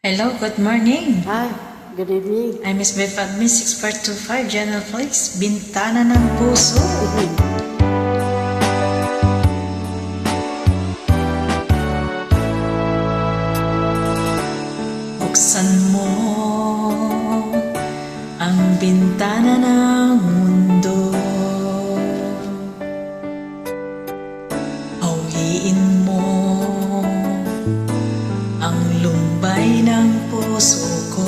Hello, good morning. Hi, good evening. I'm Miss Beth Admin 6425 General Place, Bintana ng Puso. Buksan mo ang bintana ng mundo. Auliin mo ang lumbay ng puso ko.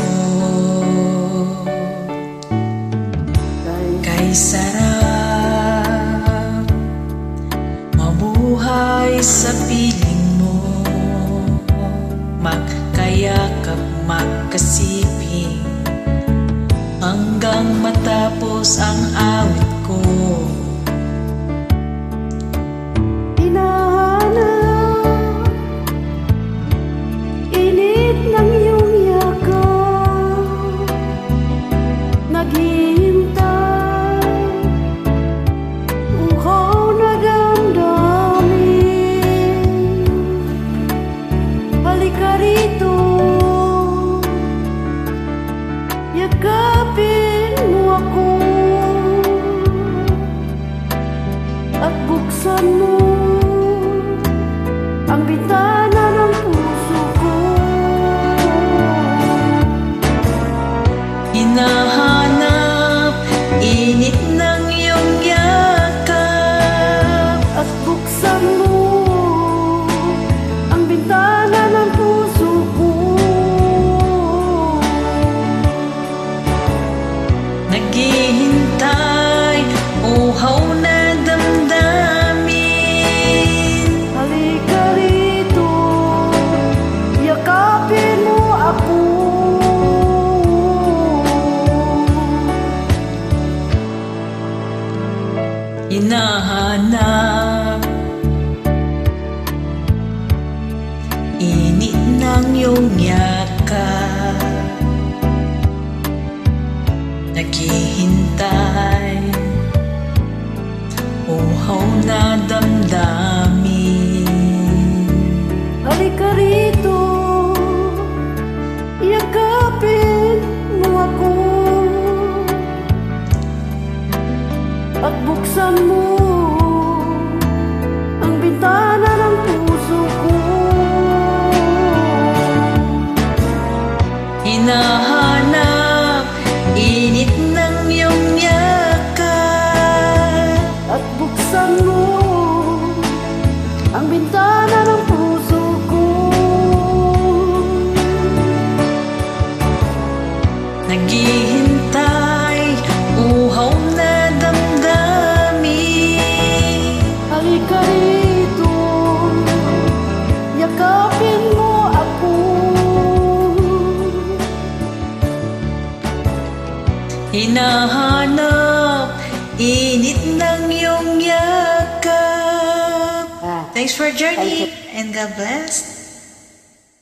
Kay sarap mabuhay sa piling mo, magkayakap, magkasiping hanggang matapos ang awit ko. Yakapin mo ako at buksan mo ang bintana ng puso ko. Hinahanap init ng iyong yakap at buksan mo ang bintana ng puso ko. Naghihintay, uhaw na damdamin. Halika rito, yakapin mo ako. Hinahanap init ng iyong yakap. Naghihintay, uhaw na damdamin. Halika rito, yakapin mo ako at buksan mo ang bintana ng puso ko. Hinahanap init ng iyong yakap At buksan mo ang bintana ng puso ko. Naghihintay, uhaw na damdamin. Halika rito, yakapin mo ako. Hinahanap init ng iyong yakap. Thanks for journey and God bless.